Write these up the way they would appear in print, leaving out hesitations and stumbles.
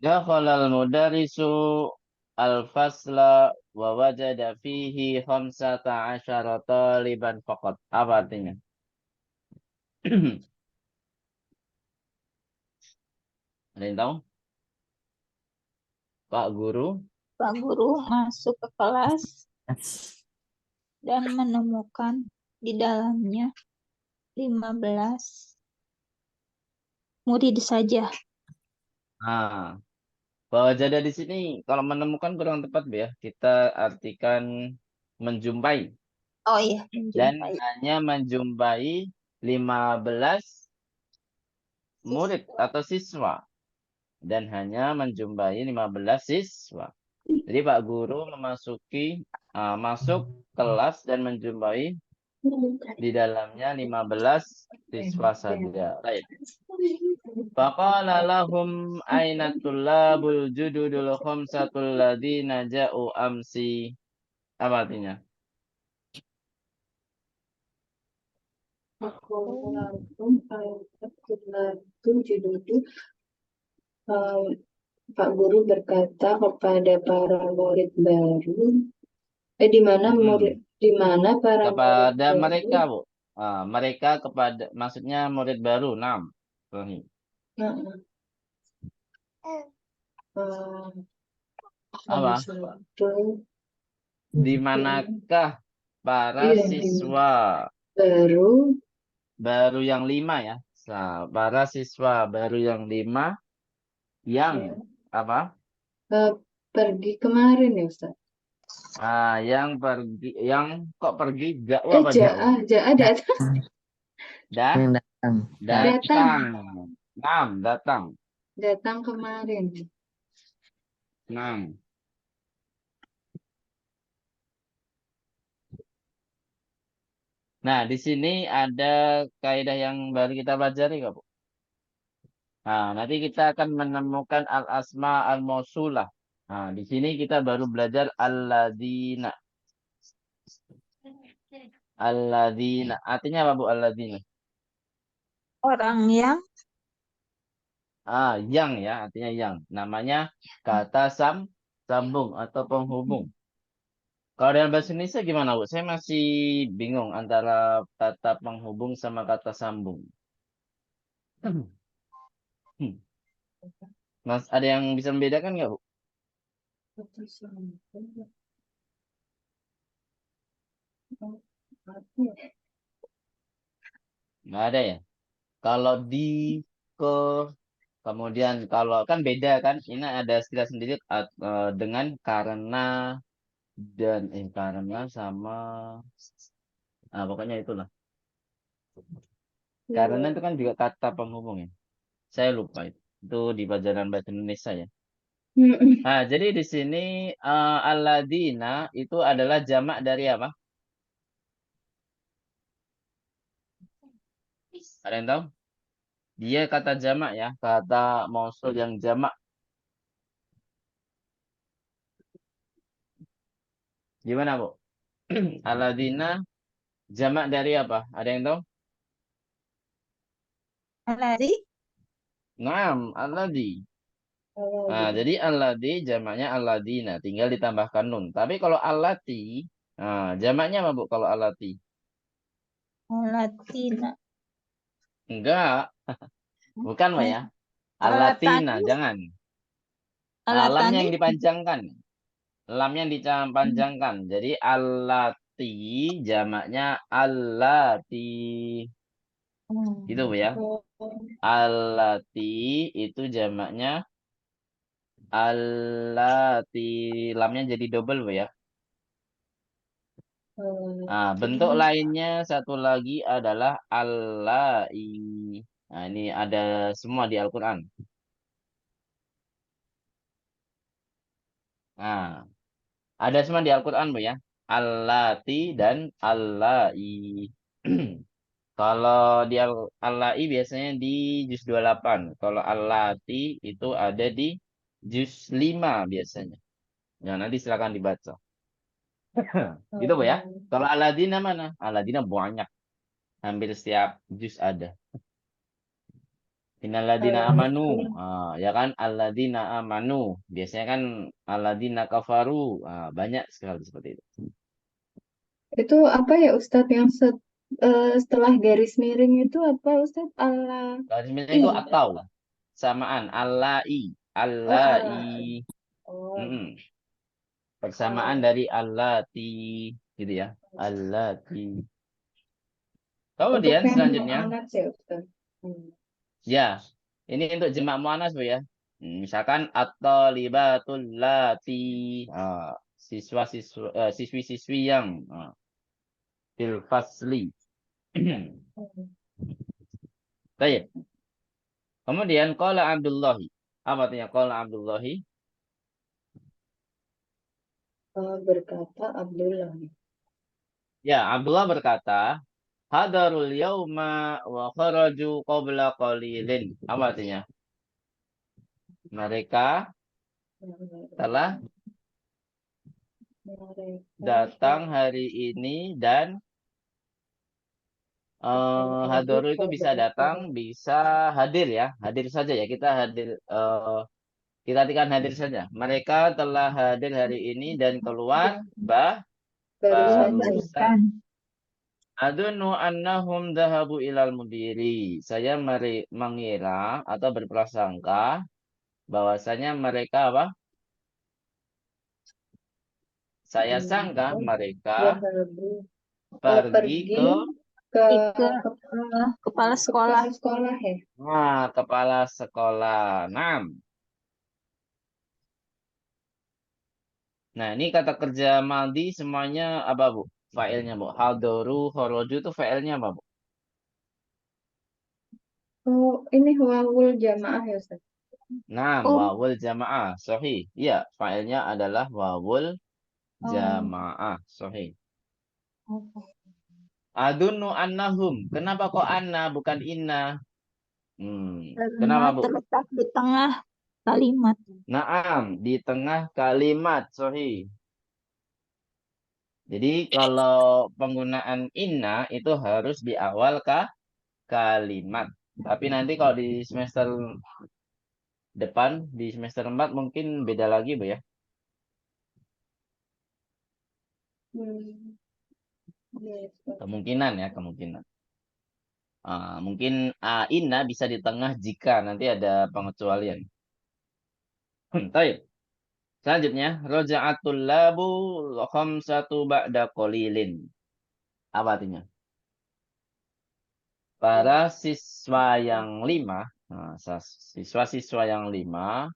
Dakhalal mudarisu al-fasla wa wajada fihi khamsata asyara taliban faqat. Apa artinya? Ada yang tahu? Pak Guru? Pak Guru masuk ke kelas dan menemukan di dalamnya 15 murid saja. Nah, bahwa jada di sini kalau menemukan kurang tepat Bu, ya. Kita artikan menjumpai Oh iya, dan menjumpai hanya menjumpai 15 murid siswa. atau siswa dan hanya menjumpai 15 siswa. Jadi Pak Guru masuk kelas dan menjumpai di dalamnya 15 siswa saja. Baik. Faqala lahum aina tullabul jududul khamsatul ladina ja'u amsi. Apa artinya? Pak Guru berkata kepada para murid baru, Mm-mm. di mana para murid Kepada baru, mereka, Bu. Mereka kepada maksudnya murid baru, 6. nah, eh, Apa? satu, Di manakah para iya, siswa baru baru yang 5 ya? Para siswa baru yang 5 yang ya, apa? eh, pergi kemarin ya Ustaz. Yang pergi, yang kok pergi? Gak, apa jauh? Ja'a datang, Dah, Yang datang. datang, datang. 6, datang. datang kemarin. 6. Nah, di sini ada kaidah yang baru kita pelajari, Kak, Bu. Nah, nanti kita akan menemukan al-asma al-mausulah. Nah, di sini kita baru belajar alladzina. Alladzina. Artinya apa, Bu, alladzina? Orang yang Yang ya, artinya yang. Namanya kata sambung atau penghubung. Kalau dalam bahasa Indonesia gimana, Bu? Saya masih bingung antara kata penghubung sama kata sambung. Mas, ada yang bisa membedakan nggak, Bu? Nggak ada ya? Kalau di, ke, kemudian kalau kan beda kan? Ini ada istilah sendiri dengan karena dan karena sama. Pokoknya itulah. Karena itu kan juga kata penghubung ya. Saya lupa itu. Itu di pelajaran bahasa Indonesia ya. Nah, jadi di sini alladzina itu adalah jamak dari apa? Ada yang tahu? Dia kata jamak ya, kata mausul yang jamak. Gimana, Bu? Alladzina jamak dari apa? Ada yang tahu? lari Naam, alladzi. Nah, jadi alladzi jamaknya alladzina, tinggal ditambahkan nun. Tapi kalau allati, jamaknya apa, Bu? Kalau allati? Latina. Enggak, bukan, Bu, ya. Allatina, Alatani, jangan. Lamnya alatani. yang dipanjangkan. Lamnya yang dipanjangkan. Jadi allati jamaknya allati. Gitu, Bu, ya. Allati itu jamaknya allati. Lamnya jadi double, Bu, ya. Bentuk lainnya satu lagi adalah allai. Nah, ini ada semua di Al-Quran. Nah, ada semua di Al-Quran, Bu, ya. Allati dan allai. Kalau di allai biasanya di juz 28. Kalau allati itu ada di juz 5 biasanya. Ya, nanti silakan dibaca. Gitu, Bu, ya. Kalau Aladina mana? Aladina banyak. Hampir setiap juz ada. Innalladzina amanu. Ya kan? Alladzina amanu. Biasanya kan alladzina kafaru. Banyak sekali seperti itu. Itu apa ya Ustadz yang setelah garis miring itu apa Ustadz? Allah. Garis miring itu atau samaan allai. Oh, Allai. Allah. Oh, Mm-mm. Persamaan dari allati gitu ya. Allati. untuk Kemudian yang selanjutnya, anak ya Ustadz. ya, ini untuk jamak muannas Bu ya. Misalkan at-talibatul lati, siswi-siswi yang fil fasli. Baik. Kemudian qala Abdullahi. Apa artinya qala Abdullahi? Berkata Abdullah. Ya, Abdullah berkata, hadarul yauma wa kharaju qabla qalilin. Apa artinya? Mereka telah datang hari ini dan hadaru itu bisa datang, bisa hadir ya. Hadir saja ya. Kita hadir kita artikan hadir saja. Mereka telah hadir hari ini dan keluar Baru saja. barusan. Adunu annahum dahabu ilal mudiri. Saya mengira atau berprasangka bahwasanya mereka apa? Saya sangka mereka pergi Pergi ke ke ke kepala sekolah. sekolah ya. kepala sekolah. Nah, ini kata kerja maldi semuanya apa, Bu? Failnya, Bu. Hadaru, khoroju itu failnya apa, Bu? Oh, ini wawul jamaah ya Ustaz. Nah, Oh, wawul jamaah. Sahih. Iya, failnya adalah wawul jamaah. Sahih. Adunu annahum. Kenapa kok anna bukan inna? karena Kenapa, Bu? terletak di tengah kalimat. Naam, di tengah kalimat. Sahih. Jadi kalau penggunaan inna itu harus di awal kalimat. Tapi nanti kalau di semester depan, di semester 4 mungkin beda lagi, Bu ya. Hmm. Yes. Kemungkinan ya, kemungkinan. Mungkin inna bisa di tengah jika nanti ada pengecualian. Taib. Selanjutnya, roja'atul labu khamsatu ba'da qalilin. Apa artinya? Para siswa yang lima, siswa-siswa yang lima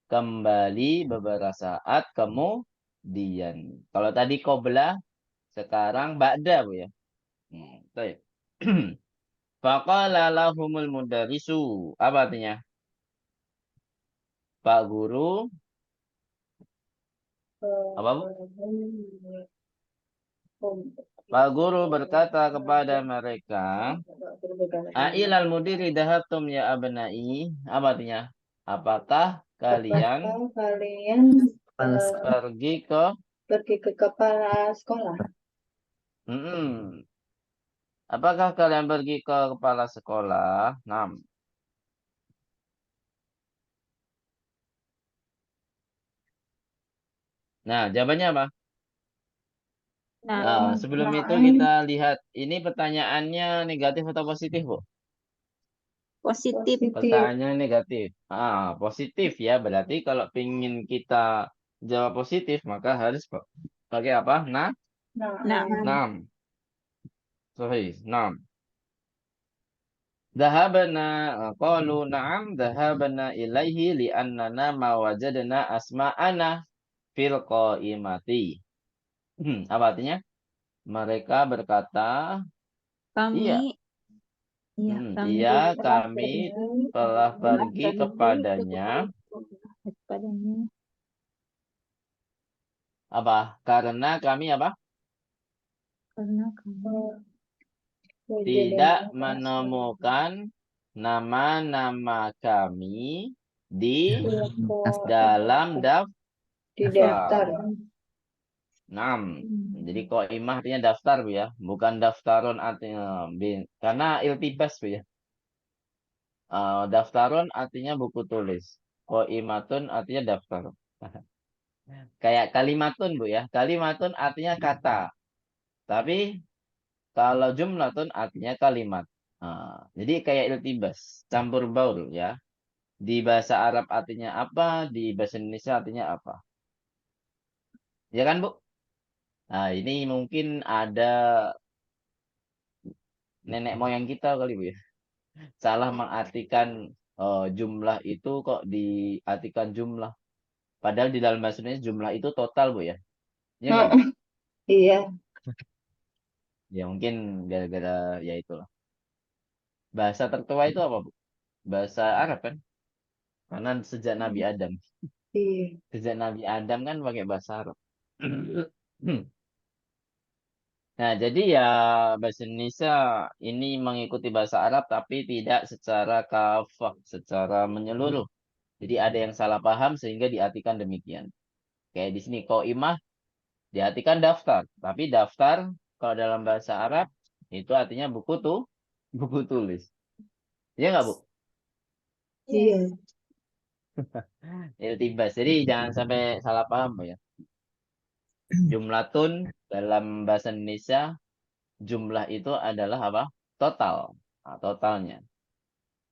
kembali beberapa saat kemudian. Kalau tadi qabla, sekarang ba'da, Bu ya. Taib. Faqala lahumul mudarrisu. Apa artinya? Pak Guru, apa Bu? Pak Guru berkata kepada mereka, Ailal mudiri dahatum ya abnai. Apa artinya? Apakah kalian Apakah kalian pergi ke pergi ke kepala sekolah? Mm-mm. Apakah kalian pergi ke kepala sekolah? Nah, jawabannya apa? Nah, Sebelum itu Nah, kita lihat ini pertanyaannya negatif atau positif, Bu? positif. Pertanyaannya negatif. Positif ya. Berarti kalau ingin kita jawab positif, maka harus pakai apa? Nah, Nam. Sahih. Nam. Dahabana qalu na'am dahabana ilaihi li'annana ma wajadna asma'ana fil qaimati. Apa artinya? Mereka berkata, iya, kami, ya, kami iya telah kami pergi, telah pergi ke kepadanya. kepadanya. Apa? Karena kami apa? Karena kami Tidak menemukan nama-nama kami di dalam di daftar. daftar. 6. Jadi qaimah artinya daftar, Bu ya. Bukan daftarun artinya karena iltibas, Bu ya. Daftarun artinya buku tulis. Qaimatun artinya daftar. Kayak kalimatun, Bu ya. Kalimatun artinya kata. Tapi kalau jumlatun artinya kalimat. Jadi kayak iltibas, campur baur ya. Di bahasa Arab artinya apa, di bahasa Indonesia artinya apa. Ya kan, Bu? Nah, ini mungkin ada nenek moyang kita kali, Bu ya. Salah mengartikan jumlah itu kok diartikan jumlah. Padahal di dalam bahasa Indonesia jumlah itu total, Bu ya. Iya nggak, Bu? Iya. Ya mungkin gara-gara ya itulah. Bahasa tertua itu apa, Bu? Bahasa Arab kan? Karena sejak Nabi Adam. Iya. Sejak Nabi Adam kan pakai bahasa Arab. Nah, jadi ya bahasa Indonesia ini mengikuti bahasa Arab tapi tidak secara kafah, secara menyeluruh. Jadi ada yang salah paham sehingga diartikan demikian. Kayak di sini qaimah diartikan daftar, tapi daftar kalau dalam bahasa Arab itu artinya buku tuh, buku tulis. Iya nggak, Bu? Iya. Iltibas. Jadi jangan sampai salah paham, Bu ya. Jumlatun dalam bahasa Indonesia jumlah itu adalah apa? Total. Nah, totalnya.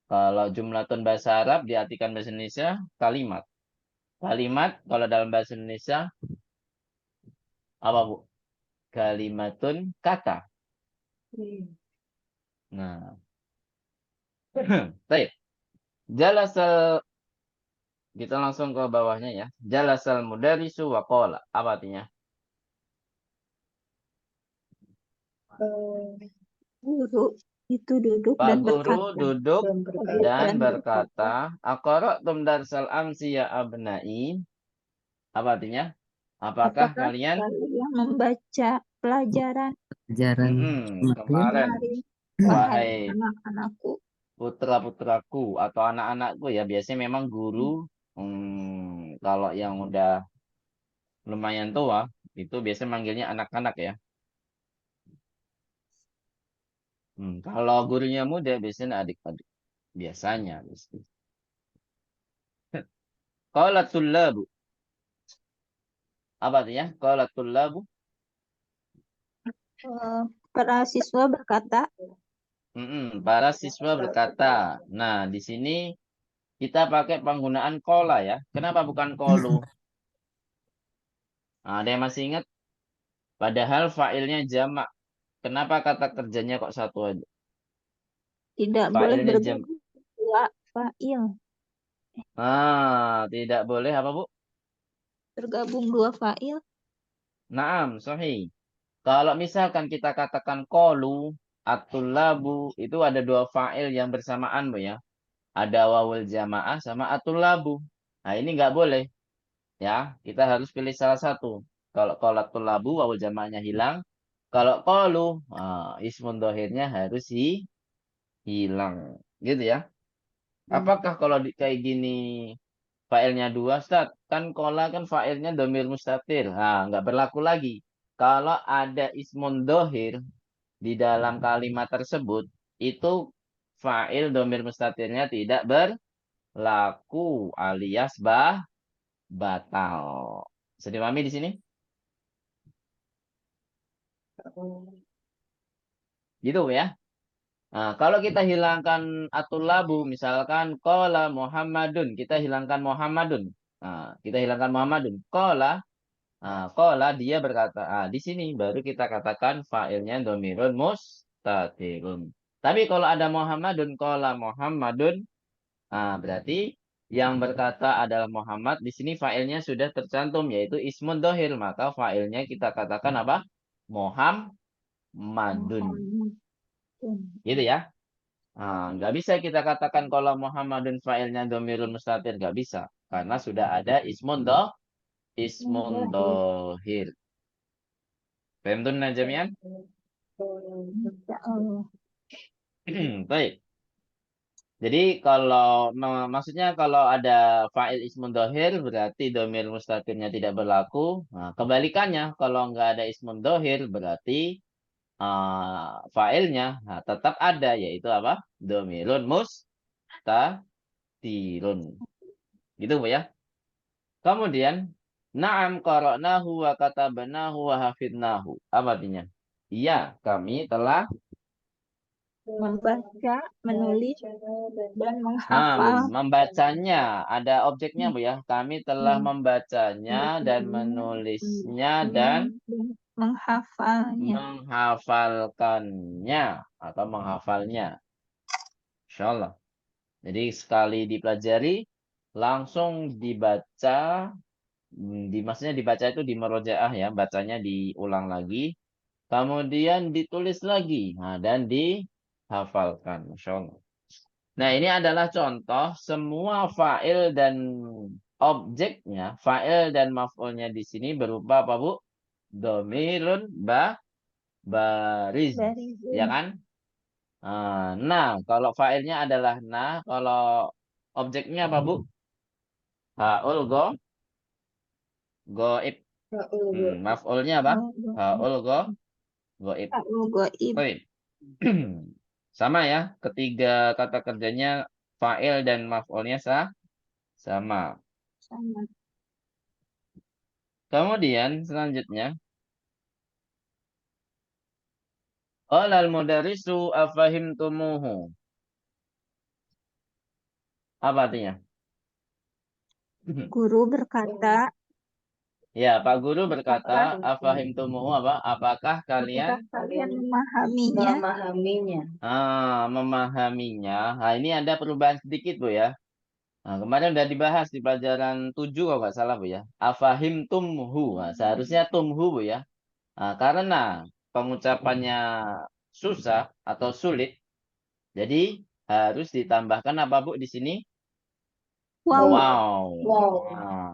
Kalau jumlatun bahasa Arab diartikan bahasa Indonesia kalimat. Kalimat kalau dalam bahasa Indonesia apa, Bu? Kalimatun kata. Iya. Nah, baik. Jalasal kita langsung ke bawahnya ya. Jalasal mudarisu wa qala. Apa artinya? Eh, Guru itu duduk Pak dan guru berkata. duduk dan berkata. dan Dan berkata. berkata, "Aqra'tum darsal amsi ya abnai." Apa artinya? Apakah Apakah kalian kalian membaca pelajaran Pelajaran kemarin kemarin, kemarin, wahai wahai anak-anakku? putra-putraku atau anak-anakku ya, biasanya memang guru kalau yang udah lumayan tua itu biasanya manggilnya anak-anak ya. Kalau gurunya muda biasanya adik-adik. Biasanya. Qalat tullabu. Apa artinya? Qalat tullabu. Para siswa berkata, Para siswa berkata. Nah, di sini kita pakai penggunaan kola ya. Kenapa bukan kolu? Nah, ada yang masih ingat? Padahal failnya jamak. Kenapa kata kerjanya kok satu aja? tidak boleh Failnya jam. bergabung dua fa'il. Tidak boleh apa, Bu? Bergabung dua fa'il. Naam, sahih. Kalau misalkan kita katakan kolu atau labu itu ada dua fa'il yang bersamaan, Bu ya. Ada wawul jamaah sama atul labu. Nah, ini nggak boleh. Ya, kita harus pilih salah satu. Kalau qolatul labu, wawul jamaahnya hilang. Kalau kolu, ismun dohirnya harus hilang. Gitu ya. Apakah kalau kayak gini failnya dua, Ustaz? Kan kola kan failnya domir mustatir. Nah, nggak berlaku lagi. Kalau ada ismun dohir di dalam kalimat tersebut, itu fa'il domir mustatirnya tidak berlaku alias batal. Bisa dipahami di sini? Gitu ya. Nah, kalau kita hilangkan atul labu, misalkan kola Muhammadun, kita hilangkan Muhammadun. Nah, kita hilangkan Muhammadun. Kola dia berkata. Di sini baru kita katakan fa'ilnya domirun mustatirun. Tapi kalau ada Muhammadun, kola Muhammadun, berarti yang berkata adalah Muhammad. Di sini fa'ilnya sudah tercantum yaitu ismun dohir. Maka fa'ilnya kita katakan apa? Muhammadun. Gitu ya. Nggak bisa kita katakan kalau Muhammadun fa'ilnya domirun mustatir. Nggak bisa. Karena sudah ada ismun dohir. Paham tuh Najamian? Ya Allah. Baik. Jadi kalau maksudnya kalau ada fa'il ismun dohir berarti domir mustatirnya tidak berlaku. Nah, kebalikannya kalau nggak ada ismun dohir berarti fa'ilnya tetap ada yaitu apa? Domirun mustatirun. Gitu Bu ya. Kemudian na'am qara'nahu wa katabnahu wa hafidnahu. Apa artinya? Iya, kami telah Membaca, menulis, dan menghafal. membacanya. Ada objeknya Bu ya. Kami telah membacanya dan menulisnya dan Menghafalnya. menghafalkannya atau menghafalnya. Insyaallah. Jadi sekali dipelajari langsung dibaca, maksudnya dibaca itu di murojaah ya, bacanya diulang lagi, kemudian ditulis lagi, dan dihafalkan. Masya Allah. Nah, ini adalah contoh semua fa'il dan objeknya, fa'il dan maf'ulnya di sini berupa apa Bu? Domirun bariz, Dari ya kan? Nah, kalau fa'ilnya adalah nah, kalau objeknya apa Bu? Ha'ul goib. Maf'ulnya apa? Ha'ul goib. goib. Baik. Sama ya, ketiga kata kerjanya fa'il dan maf'ulnya sama. Sama. Kemudian selanjutnya, qala al-mudarrisu afahimtumuhu. Apa artinya? Guru berkata, Ya, Pak Guru berkata, afahimtumuhu apa? Apakah apakah kalian kalian memahaminya? memahaminya? Nah, ini ada perubahan sedikit Bu ya. Nah, kemarin udah dibahas di pelajaran 7 kalau nggak salah Bu ya. Afahimtumhu. Nah, seharusnya tumhu Bu ya. Nah, karena pengucapannya susah atau sulit, jadi harus ditambahkan apa Bu di sini? Wow. Nah,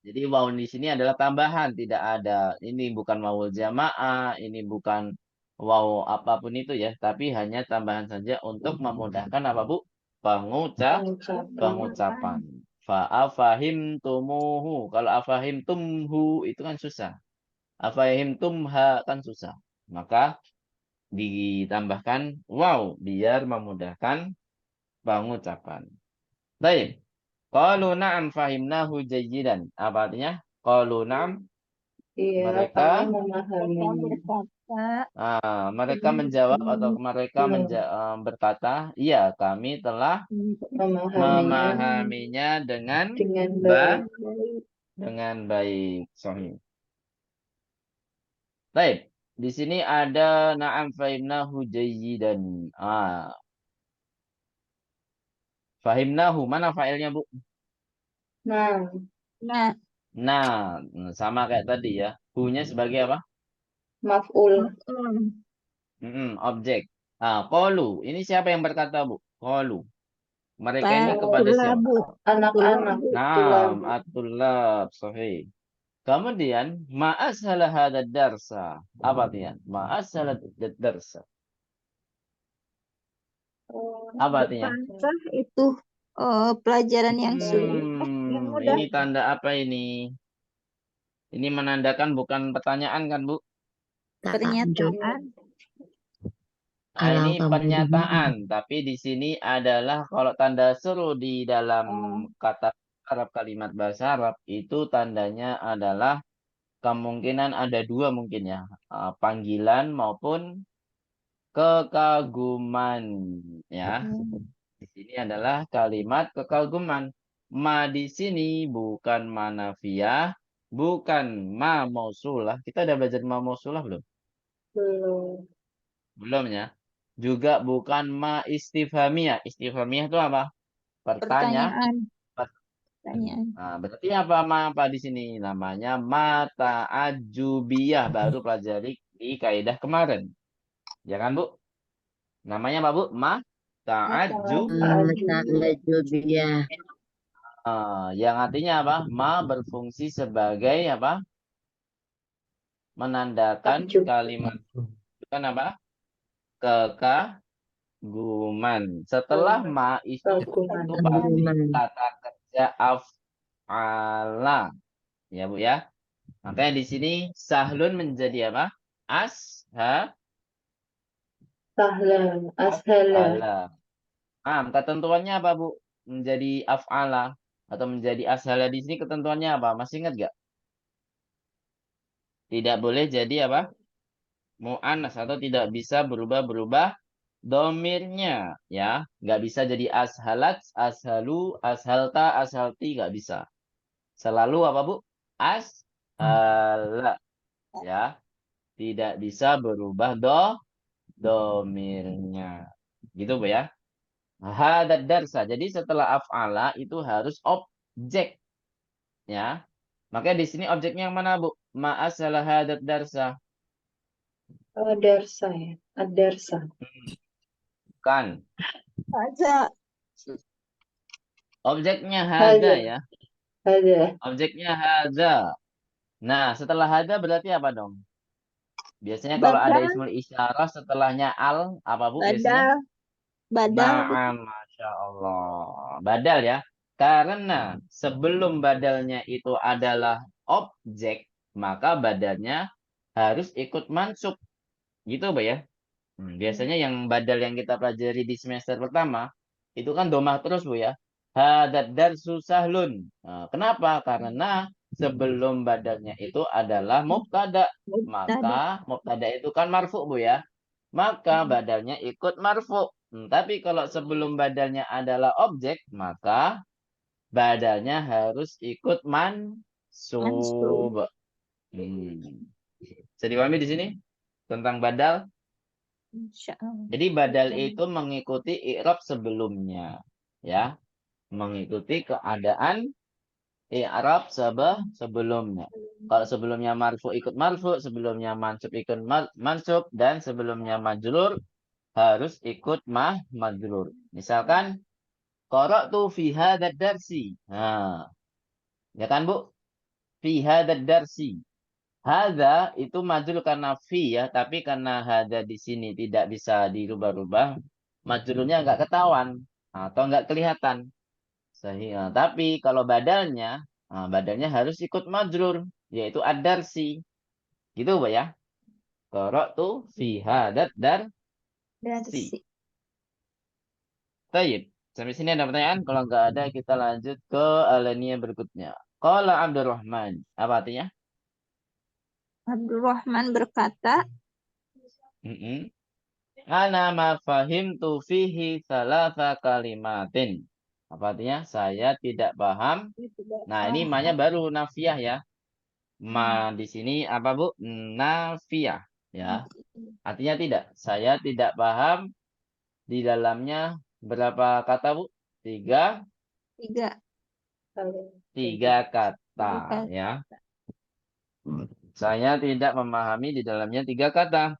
jadi wow di sini adalah tambahan, tidak ada. Ini bukan wawul jamaah, ini bukan wow apapun itu ya, tapi hanya tambahan saja untuk memudahkan apa Bu? Pengucapan. Fa'afahimtumuhu. Kalau afahimtumhu itu kan susah. Afahimtumha kan susah. Maka ditambahkan wow biar memudahkan pengucapan. Baik. Qalu na'am fahimnahu jayyidan. Apa artinya? Qalu na'am. Mereka mereka menjawab atau mereka berkata, iya kami telah memahaminya dengan baik. Sahih. Baik. Di sini ada na'am fahimnahu jayyidan. Fahimnahu. Mana fa'ilnya Bu? Nah, Nah, sama kayak tadi ya. Hu-nya sebagai apa? Maf'ul. Objek. Qalu. Ini siapa yang berkata Bu? Qalu. Mereka ini kepada siapa? Anak-anak. Naam, at-tullab. Sahih. Kemudian, ma'ashala hadad darsa. Apa artinya? Ma'ashala hadad darsa. Apa artinya? bukankah itu pelajaran yang sulit? Yang mudah. Ini tanda apa ini? Ini menandakan bukan pertanyaan kan Bu? Pernyataan. Ini pernyataan, tapi di sini adalah kalau tanda seru di dalam kata Arab, kalimat bahasa Arab, itu tandanya adalah kemungkinan ada dua mungkin ya, panggilan maupun kekaguman ya. Di sini adalah kalimat kekaguman. Ma di sini bukan manafiyah, bukan ma mausulah. Kita udah belajar ma mausulah belum? Belum ya. Juga bukan ma istifhamiyah. Istifhamiyah itu apa? Pertanyaan. Berarti apa di sini? Namanya ma ta'ajjubiyah. Baru pelajari di kaidah kemarin. Ya kan Bu? Namanya apa Bu? Ma ta'ajjubiyah. Yang artinya apa? Ma berfungsi sebagai apa? Menandakan kalimat. Bukan apa? Kekaguman. Setelah ma itu pasti kata kerja af'ala. Ya Bu ya. Makanya di sini sahlun menjadi apa? Ashala. Ketentuannya apa, Bu? Menjadi af'ala atau menjadi ashala di sini ketentuannya apa? Masih ingat gak? Tidak boleh jadi apa? Mu'annas atau tidak bisa berubah-berubah domirnya, ya. Nggak bisa jadi ashalat, ashalu, ashalta, ashalti, nggak bisa. Selalu apa, Bu? Ashala, ya. Tidak bisa berubah domirnya. Gitu, Bu, ya. Hadad darsa. Jadi setelah af'ala itu harus objek, ya. Makanya di sini objeknya yang mana, Bu? Ma'asalah hadad darsa. Darsa ya. Ad-darsa. Kan. Ada. Objeknya hada, Hada. ya. Hada. Objeknya hada. Nah, setelah hada berarti apa dong? Biasanya kalau ada Badal. ismul isyarah setelahnya al, apa, Bu, biasanya? Badal. Badal. Na'am, Masya Allah. Badal, ya. Karena sebelum badalnya itu adalah objek, maka badalnya harus ikut mansub. Gitu, Bu, ya. Biasanya yang badal yang kita pelajari di semester pertama, itu kan domah terus, Bu, ya. Hadad darsu sahlun. Nah, kenapa? Karena sebelum badalnya itu adalah mubtada. Mubtada. Maka mubtada itu kan marfu, Bu, ya. Maka badalnya ikut marfu. Tapi kalau sebelum badalnya adalah objek, maka badalnya harus ikut Mansub. mansub. Bisa dipahami di sini tentang badal? Insyaallah. Jadi badal itu mengikuti i'rab sebelumnya, ya, mengikuti keadaan i'rab sebelumnya. Kalau sebelumnya marfu ikut marfu, sebelumnya mansub ikut mansub, dan sebelumnya majrur harus ikut majrur. Misalkan qara'tu fi hadzal darsi. Nah, ya kan, Bu? Fi hadzal darsi. Hadza itu majrur karena fi, ya, tapi karena hadza di sini tidak bisa dirubah-rubah, majrurnya nggak ketahuan atau nggak kelihatan. Sehingga, tapi kalau badalnya, badalnya harus ikut majrur, yaitu ad-darsi. Gitu, Bu, ya. Qara'tu fi hadzal darsi. Darsi. Baik. Sampai sini ada pertanyaan? Kalau nggak ada, kita lanjut ke alinea berikutnya. Qala Abdurrahman. Apa artinya? Abdurrahman berkata, Mm-mm. Ana ma fahimtu fihi salasa kalimatin. Apa artinya? Saya tidak paham. Nah, ini ma-nya baru nafiah, ya. Ma di sini apa, Bu? Nafiah, ya. Artinya tidak. Saya tidak paham di dalamnya berapa kata, Bu? Tiga tiga. kata, ya. Saya tidak memahami di dalamnya tiga kata.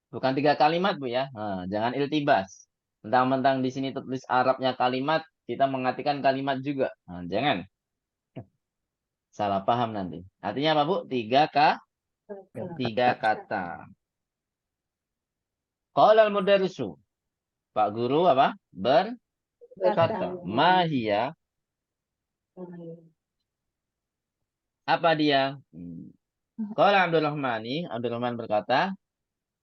Bukan tiga kalimat, Bu, ya. Nah, jangan iltibas. Mentang-mentang di sini tulis Arabnya kalimat, kita mengartikan kalimat juga. Nah, jangan. Salah paham nanti. Artinya apa, Bu? Tiga kata. Qala al-mudarrisu. Pak Guru apa? Berkata. Mahia. Apa dia? Qala Abdurrahman berkata,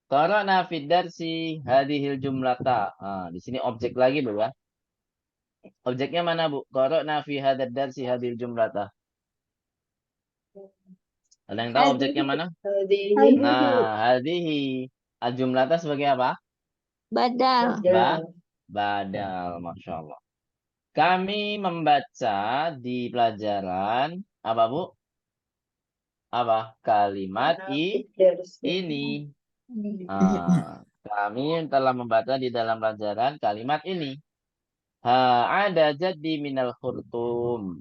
qara'na fid darsi hadhil jumlata. Di sini objek lagi, Bu, ya. Objeknya mana, Bu? Qara'na fi hadzal darsi hadhil jumlata. Ada yang tahu objeknya mana? Nah, hadhihi al-jumlata sebagai apa? Badal. Badal, Masya Allah. Kami membaca di pelajaran, apa, Bu? Apa? Kalimat ini. Kami telah membaca di dalam pelajaran kalimat ini. Ada jadi minal khurtum.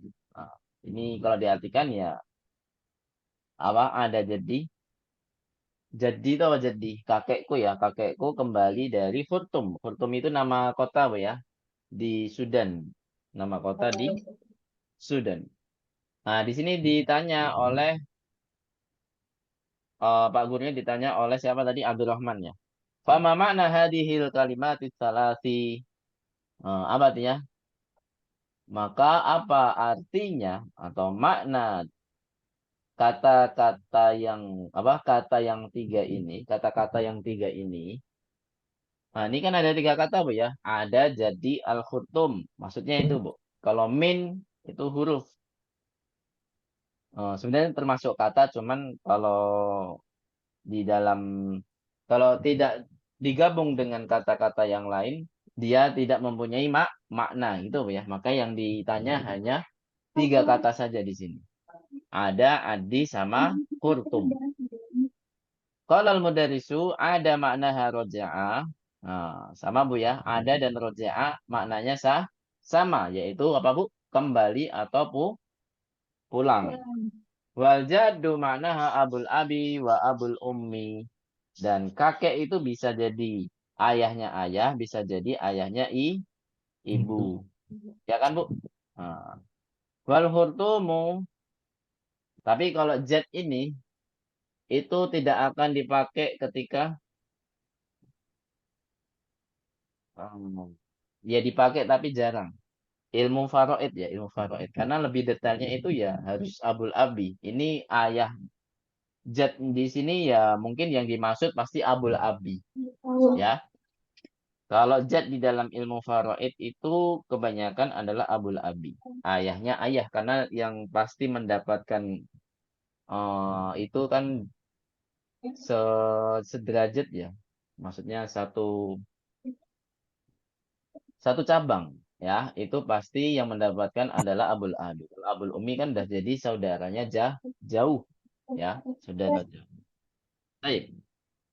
Ini kalau diartikan, ya, apa? Ada jadi. Jadi itu apa jadi? Kakekku, ya. Kakekku kembali dari Khurtum. Khurtum itu nama kota, Bu, ya. Di Sudan. Nama kota di Sudan. Nah, di sini ditanya oleh Pak gurunya, ditanya oleh siapa tadi? Abdurrahman, ya. Fama makna hadhil kalimatis salasi. Apa artinya? Maka apa artinya atau makna kata-kata yang apa? Kata yang tiga ini, kata-kata yang tiga ini. Nah, ini kan ada 3 kata, Bu ya. Ada jadi al-khutum. Maksudnya itu, Bu. Kalau min itu huruf. Sebenarnya termasuk kata, cuman di dalam kalau tidak digabung dengan kata-kata yang lain, dia tidak mempunyai makna gitu, Bu ya. Maka yang ditanya hanya 3 kata saja di sini. Ada, adi, sama kurtum. Kalau al-mudarisu ada makna roja'a. Nah, sama Bu ya. Ada dan roja'a maknanya sama. Yaitu apa Bu? Kembali atau pulang. Wal jaddu maknaha abul abi wa abul ummi. Dan kakek itu bisa jadi ayahnya ayah, bisa jadi ayahnya ibu. Ya kan Bu? Nah. Wal hurtumu. Tapi kalau jad ini itu tidak akan dipakai ketika ya dipakai tapi jarang. Ilmu faraid ya, ilmu faraid. Karena lebih detailnya itu ya harus abul abi. Ini ayah jad di sini ya mungkin yang dimaksud pasti abul abi ya. Kalau jad di dalam ilmu faraid itu kebanyakan adalah abul abi. Ayahnya ayah karena yang pasti mendapatkan itu kan sederajat ya. Maksudnya satu cabang ya itu pasti yang mendapatkan adalah abul abi. Kalau abul umi kan udah jadi saudaranya jauh ya, saudara jauh. Baik.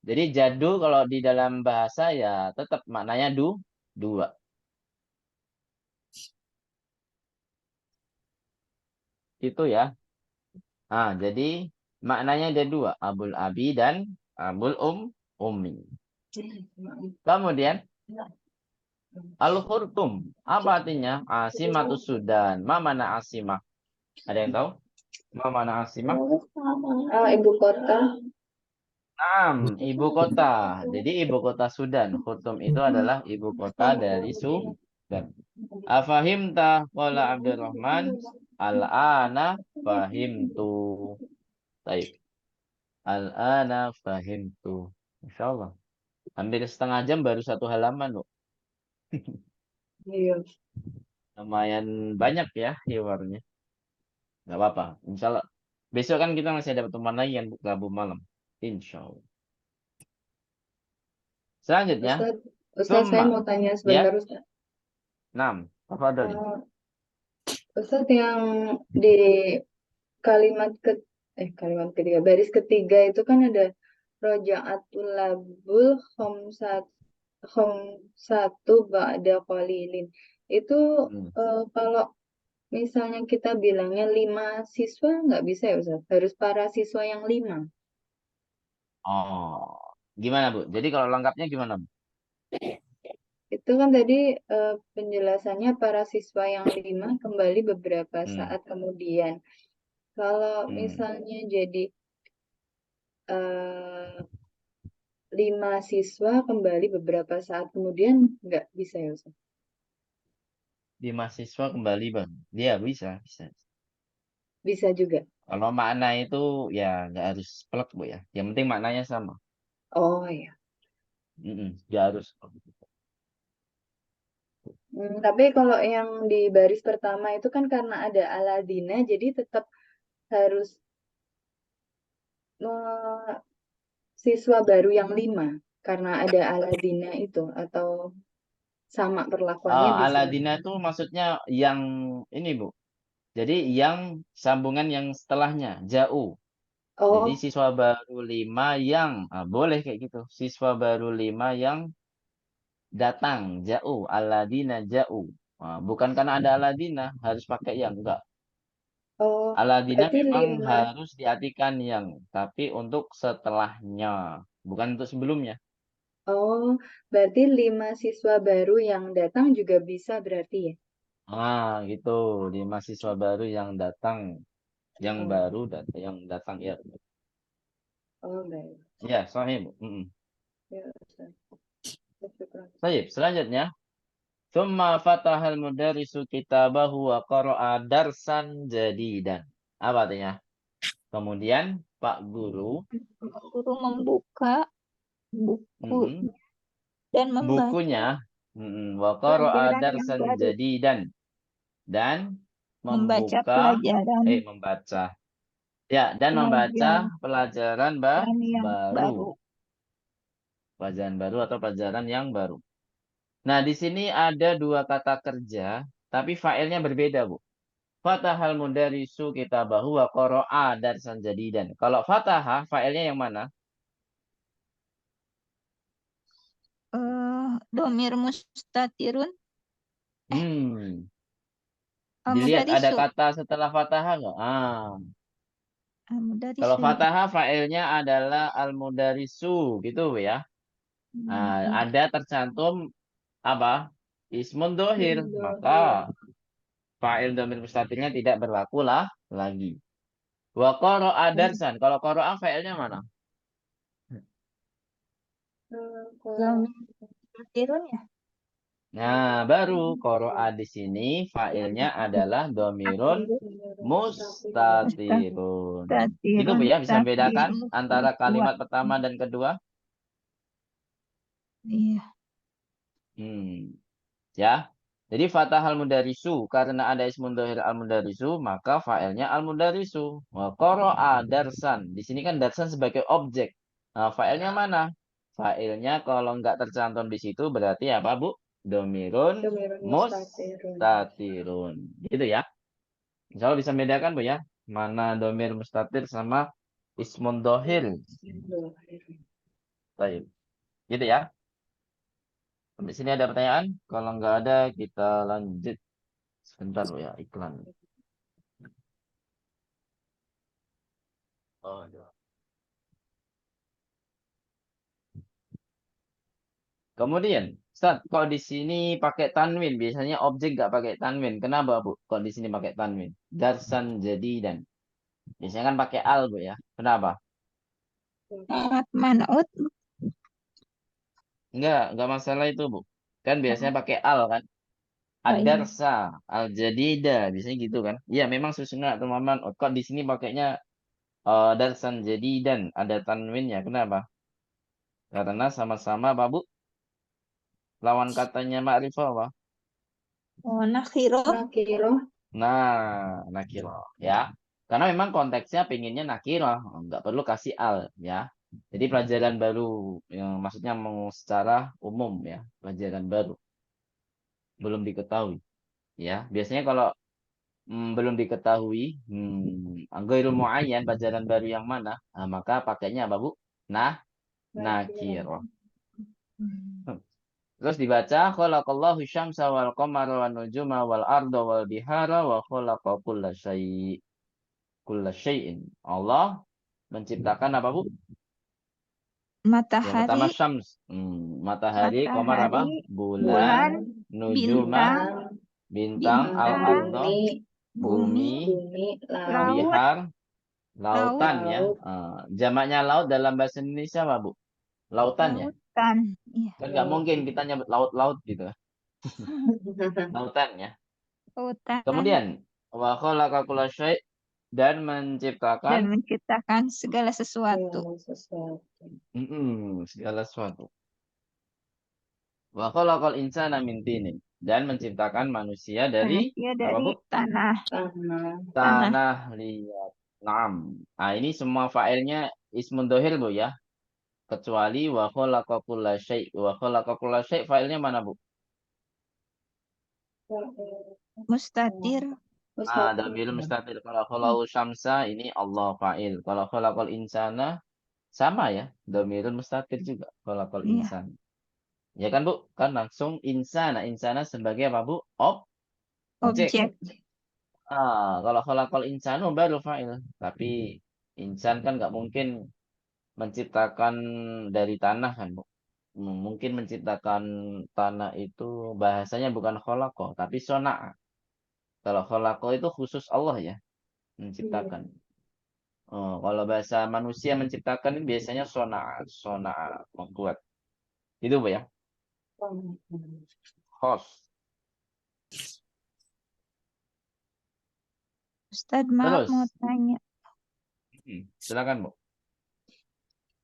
Jadi jadu kalau di dalam bahasa ya tetap maknanya dua. Itu ya. Nah, jadi maknanya ada dua, abul abi dan abul ummi. Kemudian al-khurtum. Apa artinya? Asimatus Sudan. Ma mana asimah? Ada yang tahu? Ma mana asimah? Ibu kota. Ibu kota. Jadi ibu kota Sudan. Khurtum itu adalah ibu kota dari Sudan. Afahimta qala Abdurrahman al-ana fahimtu. Baik. Al-ana fahimtu. Insyaallah. Hampir setengah jam baru 1 halaman loh. Iya. Lumayan banyak ya hiwarnya. Gak apa-apa. Insyaallah. Besok kan kita masih ada pertemuan lagi kan Rabu malam. Insyaallah. Selanjutnya. Ustaz, saya mau tanya sebentar, Ya. Ustaz. 6. Tafadhali. Ustaz, yang di kalimat ketiga, baris ketiga itu kan ada roja'atul labul satu ba'da qalilin. Itu kalau misalnya kita bilangnya 5 siswa nggak bisa ya Ustaz? Harus para siswa yang 5. Oh. Gimana Bu? Jadi kalau lengkapnya gimana Bu? Itu kan tadi penjelasannya para siswa yang 5 kembali beberapa saat kemudian. Kalau misalnya jadi 5 siswa kembali beberapa saat kemudian nggak bisa ya Ustaz? 5 siswa kembali Bang. Dia bisa. Bisa juga. Kalau makna itu ya nggak harus plek Bu ya. Yang penting maknanya sama. Oh ya. Nggak harus. Tapi kalau yang di baris pertama itu kan karena ada Aladina, jadi tetap harus siswa baru yang 5 karena ada Aladina itu, atau sama perlakuannya bisa. Aladina itu maksudnya yang ini Bu. Jadi yang sambungan yang setelahnya jauh. Jadi Oh, siswa baru 5 yang boleh kayak gitu. Siswa baru 5 yang datang jauh. Aladina jauh. Bukan karena ada Aladina harus pakai yang enggak. oh, Aladina berarti memang 5. harus diartikan yang, tapi untuk setelahnya, bukan untuk sebelumnya. Oh, berarti 5 siswa baru yang datang juga bisa berarti ya? Gitu. 5 siswa baru yang datang, yang Oh, baru dan yang datang ya. oh baik. Ya, sahih. Ya, Ustaz. Syukran. Baik, selanjutnya. Tsumma fatahal mudarisu kitabahu wa qara'a darsan jadidan. Apa artinya? Kemudian Pak Guru Guru membuka buku Dan membaca bukunya. Wa qara'a pelajaran yang darsan baru. jadidan. Dan Membaca membuka, pelajaran membaca. Ya, dan membaca pelajaran yang baru. baru. Pelajaran baru atau pelajaran yang baru. Nah, di sini ada dua kata kerja, tapi failnya berbeda, Bu. Fatahal mudarisu kitabahu wa qara'a darsan jadidan. Kalau fataha, failnya yang mana? Domir mustatirun. Dilihat ada Mudarisu. kata setelah fataha nggak? Kalau Mudarisu. fataha failnya adalah al-mudarisu, gitu ya. Ada tercantum apa? Ismun dohir. Maka fa'il domir mustatirnya tidak berlaku lah lagi. Wa qara'a darsan. Kalau qara'a failnya mana? Domir mustatirun ya. Nah, baru qara'a di sini failnya adalah domirun mustatirun. Itu Bu ya, bisa membedakan antara kalimat pertama dan kedua? Iya. Ya. Jadi fathah al-mudarisu karena ada ismun dhahir al-mudarisu maka failnya al-mudarisu. Wa qara'a darsan. Di sini kan darsan sebagai objek. Nah, failnya mana? Failnya kalau nggak tercantum di situ berarti apa, Bu? Domirun mustatirun. Gitu ya. Insya Allah bisa membedakan, Bu ya. Mana domir mustatir sama ismun dhahir. Baik. Gitu ya. Sampai sini ada pertanyaan? Kalau nggak ada, kita lanjut. Sebentar ya, iklan. Oh, ada. Kemudian, Ustaz, kok di sini pakai tanwin? Biasanya objek nggak pakai tanwin. Kenapa, Bu? Kok di sini pakai tanwin? Darsan jadi dan. Biasanya kan pakai al, Bu ya. Kenapa? Man'ut. Enggak masalah itu, Bu. Kan biasanya pakai al kan. Ad-darsa, al-jadida, biasanya gitu kan. Iya, memang susunan atau maman. Kok di sini pakainya darsan jadi dan ada tanwinnya. Kenapa? Karena sama-sama apa, Bu? Lawan katanya ma'rifah apa? Nakhiroh. Nah, nakirah ya. Karena memang konteksnya pengennya nakirah, nggak perlu kasih al ya. Jadi pelajaran baru yang maksudnya secara umum ya, pelajaran baru belum diketahui ya. Biasanya kalau belum diketahui ghairul muayyan pelajaran baru yang mana, maka pakainya apa, Bu? Nah, nakirah. Terus dibaca khalaqallahu syamsa wal qamara wan nujuma wal arda wal bihara wa khalaqa kulla syai'in. Allah menciptakan apa, Bu? Yang pertama Matahari. syams. Matahari, qamar apa? Bulan, nujuma, bintang, al-arda, bumi, laut, bihar, lautan ya. Jamaknya laut dalam bahasa Indonesia apa, Bu? Lautan ya. lautan. Iya. Kan nggak mungkin kita nyebut laut-laut gitu. Lautan ya. Lautan. Kemudian wa khalaqa kulla syai' dan Dan menciptakan menciptakan segala sesuatu. segala sesuatu. Wa khalaqal insana min tinin dan menciptakan manusia dari Manusia apa, dari Bu? tanah. Tanah liat. Naam. Nah, ini semua failnya ismun dohir, Bu ya. Kecuali wa khalaqa kulla syai'. Wa khalaqa kulla syai' failnya mana, Bu? Mustatir. Dhamirul mustatir. Kalau khalaqal syamsa ini Allah fa'il. Kalau khalaqal insana sama ya, dhamirul mustatir juga. Khalaqal Iya. insan. Ya kan, Bu? Kan langsung insana. Insana sebagai apa, Bu? Objek. Objek. Kalau khalaqal insanu baru fa'il. Tapi insan kan nggak mungkin menciptakan dari tanah kan, Bu. Mungkin menciptakan tanah itu bahasanya bukan khalaqa, tapi sona'a. Kalau khalaqa itu khusus Allah ya, menciptakan. Kalau bahasa manusia menciptakan ini biasanya sona'a, membuat. Itu, Bu ya. Khos. Ustaz, maaf Terus. mau tanya. Silakan, Bu.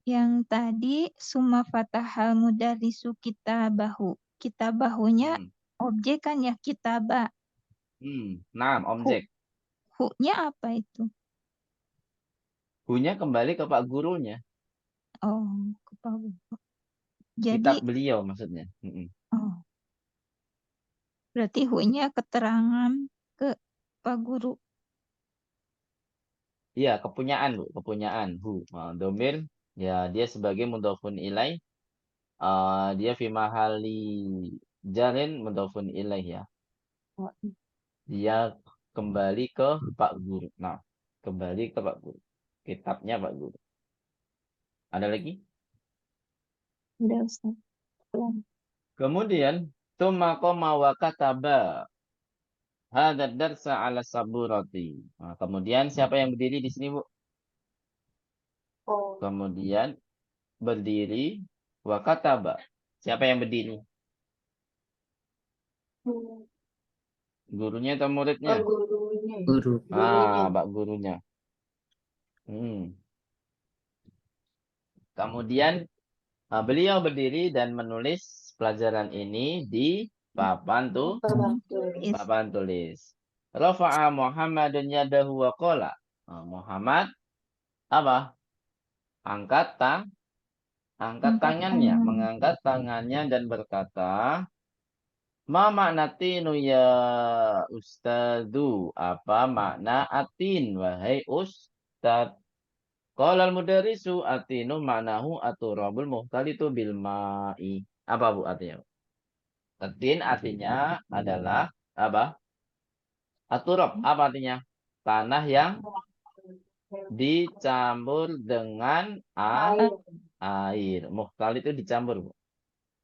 Yang tadi summa fatahal mudarisu kitabahu. Kitabahunya objek kan ya, kitaba. Nah, objek. Hu-nya apa itu? Hu-nya kembali ke Pak Gurunya. Oh, ke Pak Guru. Jadi, Kitab beliau maksudnya. oh, berarti hu-nya keterangan ke Pak Guru. Iya, kepunyaan, Bu. Kepunyaan. Hu. Domir, ya dia sebagai mudhofun ilaih. Dia fi mahali jarin mudhofun ilaih ya. Oh, Dia kembali ke Pak Guru. Nah, kembali ke Pak Guru. Kitabnya Pak Guru. Ada lagi? udah Ustaz. Belum. Kemudian, tsumma qama wa kataba hadzal darsa ala saburati. Nah, kemudian siapa yang berdiri di sini, Bu? Oh. Kemudian berdiri wa kataba. Siapa yang berdiri? Gurunya atau muridnya? Gurunya. Guru. Pak gurunya. Kemudian beliau berdiri dan menulis pelajaran ini di papan papan tulis. Rafa'a Muhammadun yadahu wa qala. Muhammad apa? Angkat tangannya, mengangkat tangannya dan berkata, "Ma makna tinu ya ustadu?" Apa makna atin wahai ustad? Qala al-mudarrisu atinu maknahu aturabul muhtalitu bil ma'i. Apa Bu artinya? Atin artinya adalah apa? Aturab. Apa artinya? Tanah yang dicampur dengan air. Muhtalit itu dicampur, Bu.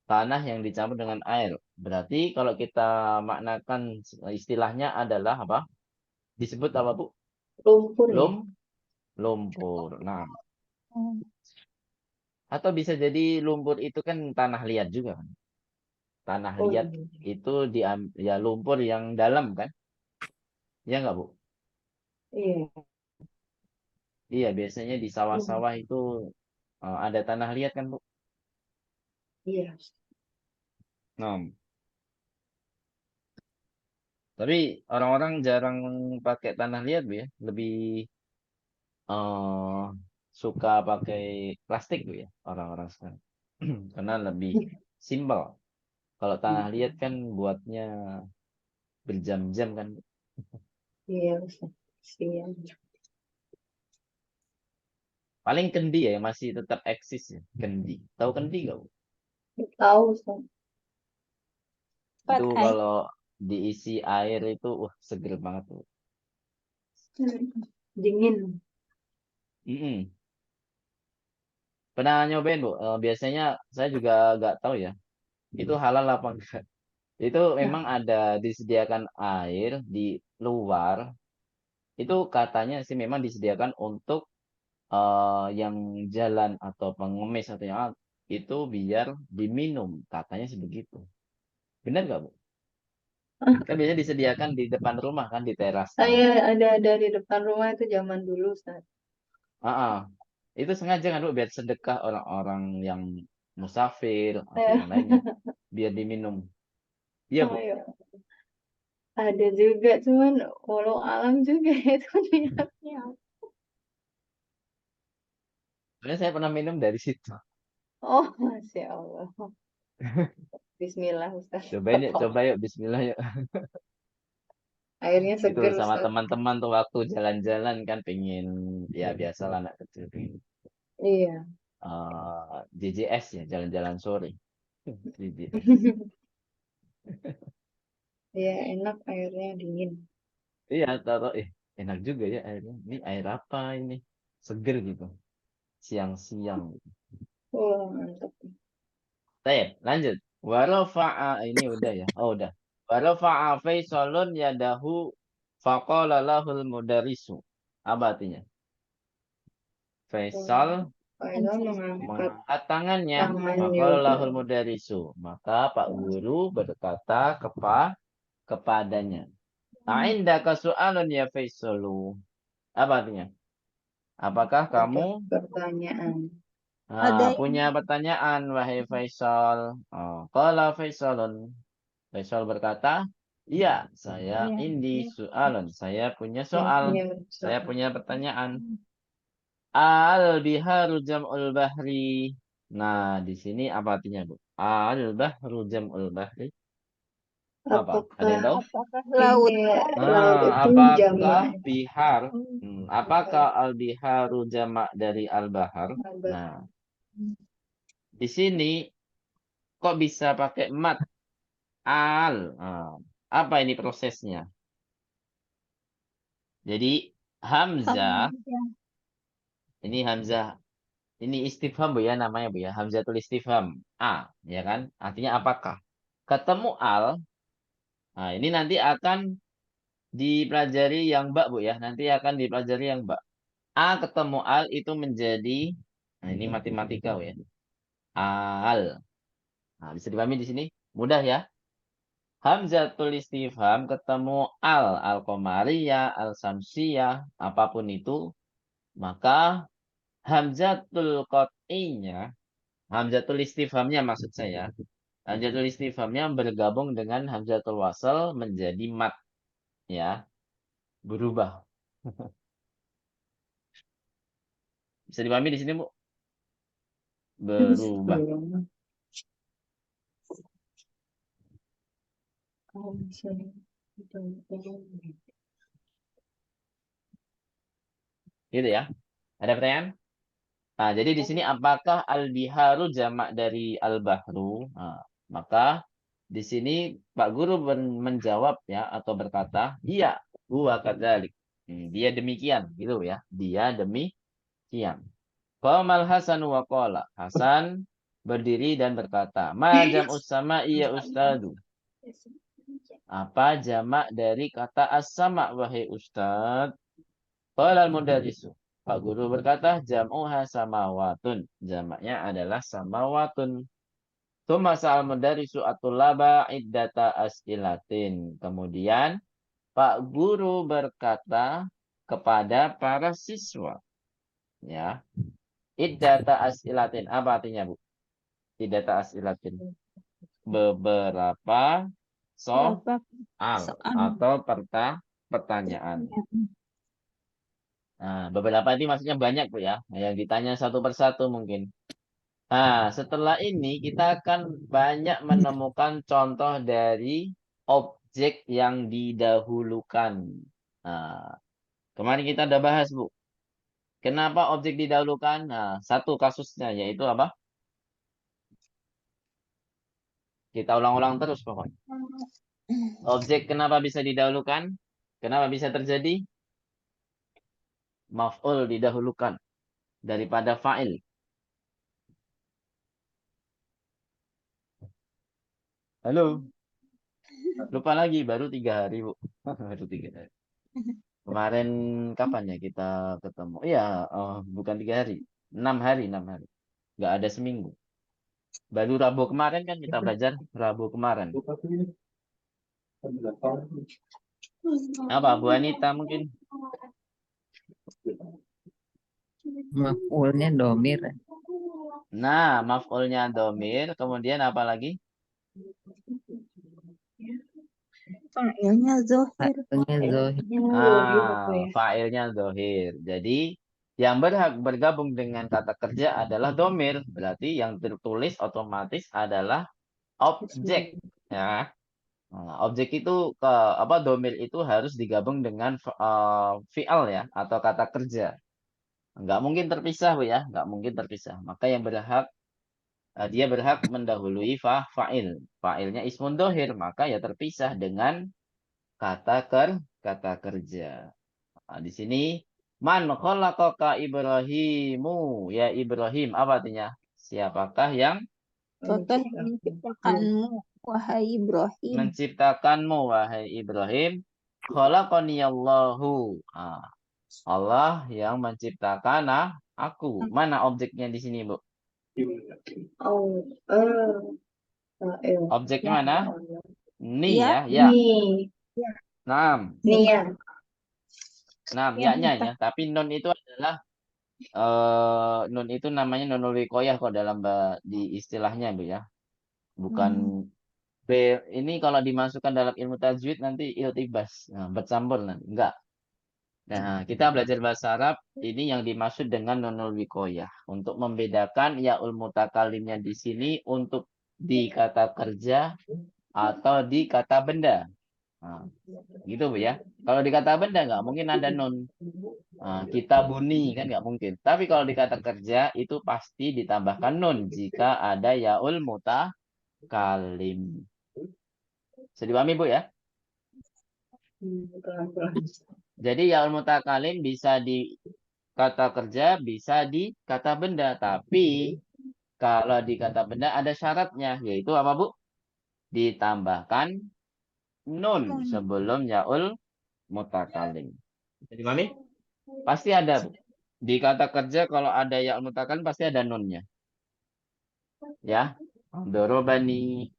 Tanah yang dicampur dengan air. Berarti kalau kita maknakan istilahnya adalah apa? Disebut apa, Bu? Lumpur ya? Lumpur. Nah, atau bisa jadi lumpur itu kan tanah liat juga kan. Tanah liat itu ya lumpur yang dalam kan? Ya nggak, Bu? Iya. Iya, biasanya di sawah-sawah itu ada tanah liat kan, Bu? Iya. Nah, tapi orang-orang jarang pakai tanah liat, Bu ya. Lebih eh suka pakai plastik, Bu ya, orang-orang sekarang. Karena lebih simpel. Kalau tanah liat kan buatnya berjam-jam kan, Bu. Iya, iya. Paling kendi ya yang masih tetap eksis ya, kendi. Tahu kendi nggak, Bu? Tahu, Ustaz. Itu kalau diisi air itu seger banget, Bu. Dingin. Pernah nyobain, Bu? Biasanya saya juga nggak tahu ya. Itu halal apa enggak? Itu memang ada disediakan air di luar. Itu katanya sih memang disediakan untuk yang jalan atau pengemis atau yang itu biar diminum. Katanya sih begitu. Benar nggak, Bu? Kan biasanya disediakan di depan rumah kan, di terasnya. Saya ada di depan rumah itu zaman dulu, Ustaz. Itu sengaja kan, Bu, biar sedekah orang-orang yang musafir atau yang lainnya. Biar diminum. Iya, Bu. Ayo. Ada juga, cuman walau alam juga itu niatnya. Sebenarnya saya pernah minum dari situ. Oh, Masya Allah. Bismillah, Ustaz. Coba yuk, Bismillah yuk. Airnya Itu seger, sama Ustaz. teman-teman tuh waktu jalan-jalan kan pengen, ya biasalah anak kecil pengen Iya. JJS ya, jalan-jalan sore. JJS. Iya, enak airnya dingin. Iya, taruh enak juga ya airnya. Ini air apa ini? Seger gitu. Siang-siang. Wah, mantap. Baik, lanjut. Warafa'a ini udah ya. Oh, udah. Warafa'a Faisalun yadahu faqala lahul mudarrisu. Apa artinya? Faisal Faisal mengangkat mengangkat tangannya. tangannya. Faqala lahul mudarrisu. Maka Pak Guru berkata kepadanya. A'indaka su'alun ya Faisalu. Apa artinya? Apakah Ada kamu pertanyaan. Ada Punya pertanyaan, wahai Faisal. Qala Faisalun. Faisal berkata, iya, saya ya. indi soalun. Saya punya Saya soal. punya Saya soal. punya pertanyaan. Al-biharu jam'ul bahri. Nah, di sini apa artinya, Bu? Al-bahru jam'ul bahri. Apa? Ada yang tahu? Apakah laut? Ini laut itu Apakah jamak bihar? Apakah apa? al-biharu jamak dari al-bahar? Apa? Nah, di sini kok bisa pakai mat? Al. Apa ini prosesnya? Jadi, Hamzah, ini Hamzah. Ini istifham, Bu ya, namanya, Bu ya. Hamzatul istifham. Ya kan? Artinya apakah? Ketemu al. Nah, ini nanti akan dipelajari yang bak, Bu ya. Nanti akan dipelajari yang bak. Ketemu al itu menjadi, nah ini matematika, Bu ya. Al. Nah, bisa dipahami di sini? Mudah ya. Hamzatul istifham ketemu al. Al-Qamariyah, al-Samsiyah, apapun itu. Maka Hamzatul qat'iynya, Hamzatul istifhamnya maksud saya. Hamzatul istifhamnya bergabung dengan Hamzatul wasal menjadi mat. Ya, berubah. Bisa dipahami di sini, Bu? Berubah. Gitu ya. Ada pertanyaan? Nah, jadi di sini apakah al-biharu jamak dari al-bahru? Maka di sini Pak Guru menjawab ya atau berkata, iya, huwa kadzalik. Dia demikian, gitu ya. Dia demikian. Qamal Hasan wa qala. Hasan berdiri dan berkata, ma jam'us sama iya ustadu. Apa jamak dari kata as-sama wahai ustad? Qala al-mudarrisu. Pak Guru berkata, jam'uha samawatun. Jamaknya adalah samawatun. Tsumma sa'al mudarrisu at-tullaba iddata as'ilatin. Kemudian Pak Guru berkata kepada para siswa, ya, iddata as'ilatin. Apa artinya, Bu? Iddata as'ilatin. Beberapa soal atau pertanyaan. Nah, beberapa ini maksudnya banyak, Bu ya. Yang ditanya satu persatu mungkin. Nah, setelah ini kita akan banyak menemukan contoh dari objek yang didahulukan. Nah, kemarin kita udah bahas, Bu. Kenapa objek didahulukan? Nah, satu kasusnya yaitu apa? Kita ulang-ulang terus pokoknya. Objek kenapa bisa didahulukan? Kenapa bisa terjadi? Maf'ul didahulukan daripada fa'il. Halo? Lupa lagi, baru 3 hari, Bu. Baru 3 hari. Kemarin kapan ya kita ketemu? Iya, bukan 3 hari. 6 hari, 6 hari. Nggak ada seminggu. Baru Rabu kemarin kan kita belajar. Rabu kemarin. Apa, Bu Anita mungkin? Maf'ulnya domir. Nah, maf'ulnya domir. Kemudian apa lagi? Fa'ilnya zohir. Fa'ilnya zohir. Fa'ilnya zohir. Jadi, yang berhak bergabung dengan kata kerja adalah domir. Berarti yang tertulis otomatis adalah objek. Ya. Nah, objek itu domir itu harus digabung dengan fi'al ya atau kata kerja. Nggak mungkin terpisah, Bu ya, nggak mungkin terpisah. Maka yang dia berhak mendahului fa'il. Fa'ilnya ismun dohir, maka ya terpisah dengan kata kerja. Nah, di sini man khalaqaka Ibrahimu, ya Ibrahim, apa artinya? Siapakah yang Total menciptakanmu, wahai Ibrahim. menciptakanmu, wahai Ibrahim? Khalaqaniyallahu. Allah yang menciptakan aku. Mana objeknya di sini, Bu? Objeknya mana? Ni ya, ya. Nam. Nih ya. Nam, ya-nya ya. Tapi non itu adalah nun itu namanya nunul wikoyah kok dalam di istilahnya Bu ya. Bukan B. Ini kalau dimasukkan dalam ilmu tajwid nanti iltibas. Nah, bercampur nanti. Enggak. Nah, kita belajar bahasa Arab, ini yang dimaksud dengan nunul wikoyah. Untuk membedakan yaul mutakalimnya di sini untuk di kata kerja atau di kata benda. Nah, gitu Bu ya. Kalau di kata benda nggak mungkin ada nun. Nah, kita buni kan nggak mungkin. Tapi kalau di kata kerja itu pasti ditambahkan nun jika ada yaul mutakalim. Bisa dipahami Bu ya? Jadi yaul mutakalim bisa di kata kerja, bisa di kata benda. Tapi kalau di kata benda ada syaratnya, yaitu apa Bu? Ditambahkan nun sebelum yaul mutakalim. Bisa dipahami? Pasti ada Bu. Di kata kerja kalau ada yaul mutakalim pasti ada nunnya. Ya. Dorobani,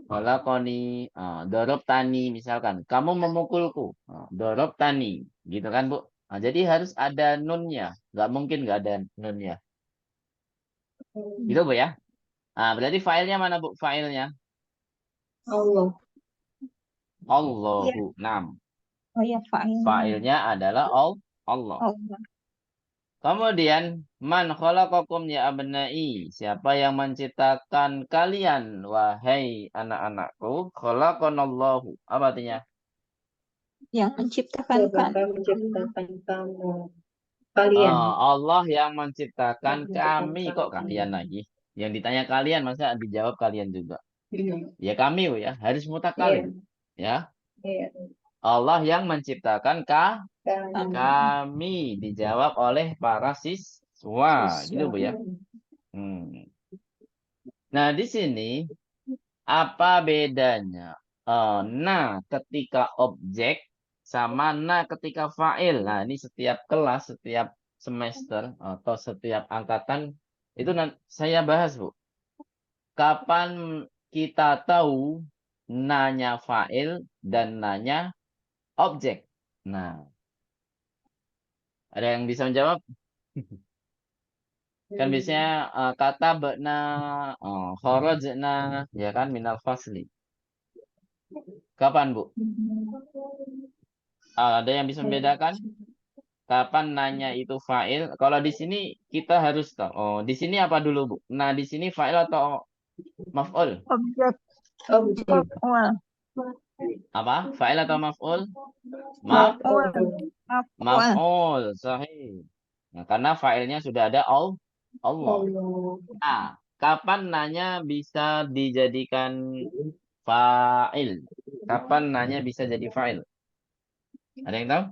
kholaqoni, dorob tani misalkan. Kamu memukulku. Dorob tani. Gitu kan Bu? Nah, jadi harus ada nunnya. Nggak mungkin nggak ada nunnya. Gitu Bu ya. Nah, berarti filenya mana Bu? Filenya. Allah. Allahu. Nam. Oh ya, Filenya adalah Allah. Allah. Kemudian, man khalaqakum ya abnai. Siapa yang menciptakan kalian, wahai anak-anakku? Khalaqanallahu. Apa artinya? Yang menciptakan Siapa yang menciptakan kamu? Kalian. Allah yang menciptakan kami. Kok kalian lagi? Yang ditanya kalian, masa dijawab kalian juga? Ya kami ya, harus mutakalim. Ya. Allah yang menciptakan kami, dijawab oleh para siswa, gitu Bu ya. Nah, di sini apa bedanya? Nah, ketika objek sama nah ketika fa'il. Nah, ini setiap kelas, setiap semester atau setiap angkatan itu saya bahas, Bu. Kapan kita tahu nanya fa'il dan nanya objek? Nah, ada yang bisa menjawab? Kan biasanya kata bakna, kharajna, ya kan, minal fasli. Kapan, Bu? Ada yang bisa membedakan? Kapan nanya itu fa'il? Kalau di sini kita harus tahu. Oh, di sini apa dulu, Bu? Nah, di sini fa'il atau maf'ul? Objek. Apa? Fa'il atau maf'ul? Maf'ul. Sahih. Nah, karena fa'ilnya sudah ada Allah. Nah, kapan nanya bisa dijadikan fa'il? Kapan nanya bisa jadi fa'il? Ada yang tahu?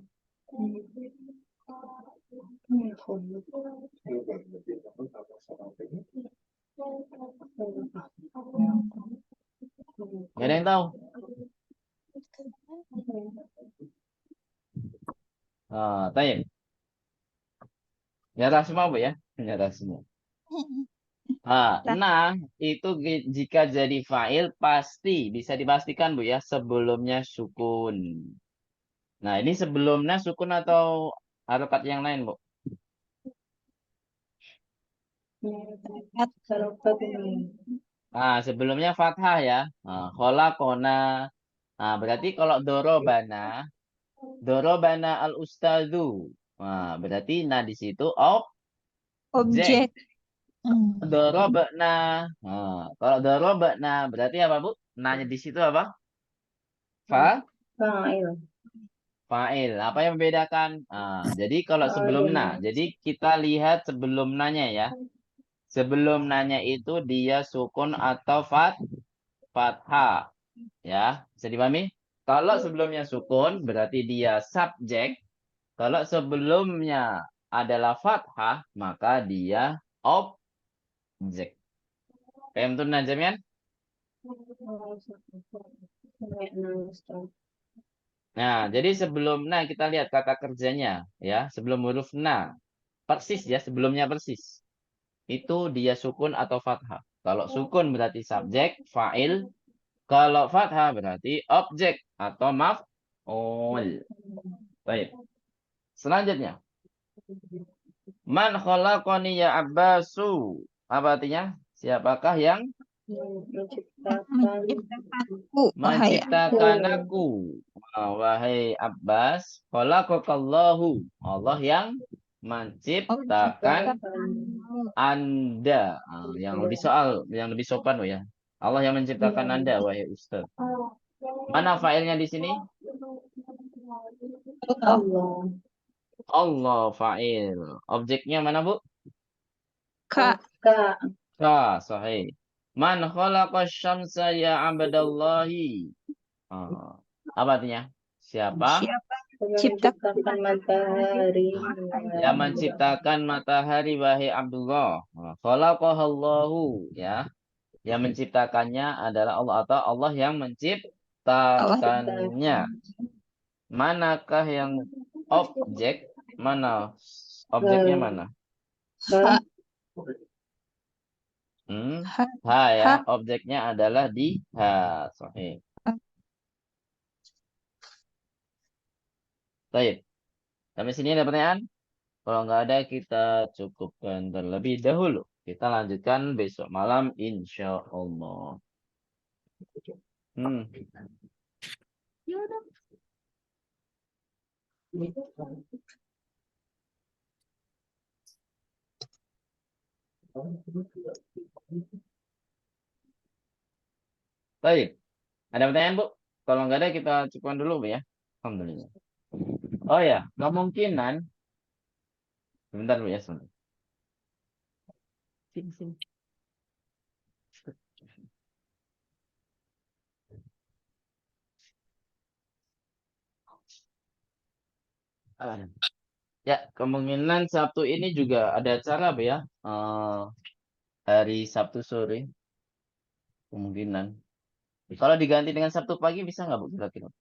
Nggak ada yang tahu? Tayyip. Nyata semua, Bu ya? Nyata semua. Nah, itu jika jadi fa'il pasti bisa dipastikan, Bu ya, sebelumnya sukun. Nah, ini sebelumnya sukun atau harokat yang lain, Bu? Nah, sebelumnya fathah ya. Kholaqona. Nah, berarti kalau dorobana al-ustadu. Nah, berarti di situ objek. Dorobana. Nah, kalau dorobana berarti apa, Bu? Nanya di situ apa? Fa'il. Apa yang membedakan? Jadi kalau sebelum jadi kita lihat sebelum nanya ya. Sebelum nanya itu dia sukun atau fathah. Ya, bisa dipahami? Kalau sebelumnya sukun berarti dia subjek. Kalau sebelumnya adalah fathah, maka dia objek. Paham tuh Najamian? Nah, jadi sebelum kita lihat kata kerjanya ya, sebelum huruf persis ya, sebelumnya persis. Itu dia sukun atau fathah. Kalau sukun berarti subjek, fa'il. Kalau fathah berarti objek atau maf'ul. Baik. Selanjutnya. Man khalaqani ya Abbasu. Apa artinya? Siapakah yang menciptakan menciptakan aku? Wahai Abbas, khalaqakallahu. Allah yang menciptakan Anda. Yang lebih sopan ya. Allah yang menciptakan Anda, wahai Ustaz. Mana failnya di sini? Allah. Allah fa'il. Objeknya mana, Bu? Ka. Sahih. Man khalaqa syamsa ya abdallahi. Apa artinya? Siapa? Siapa Menciptakan matahari. Yang menciptakan matahari, wahai Abdullah. Khalaqahallahu, ya. Yang menciptakannya adalah Allah atau Allah yang menciptakannya. Manakah yang objek? Mana? Objeknya mana? Ha. Ha ya. Objeknya adalah di ha. Sahih. Baik. Sampai sini ada pertanyaan? Kalau nggak ada, kita cukupkan terlebih dahulu. Kita lanjutkan besok malam, insya Allah. Baik. Ada pertanyaan, Bu? Kalau nggak ada, kita cukupkan dulu, Bu, ya. Alhamdulillah. Oh ya, kemungkinan. Sebentar, Bu, ya. Sebentar. Sini. Ya, kemungkinan Sabtu ini juga ada acara, Bu, ya. Hari Sabtu sore. Kemungkinan. Kalau diganti dengan Sabtu pagi, bisa nggak, Bu, kira-kira?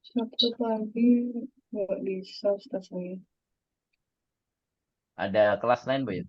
Sabtu pagi nggak bisa, Ustaz saya. Ada kelas lain, Bu, ya?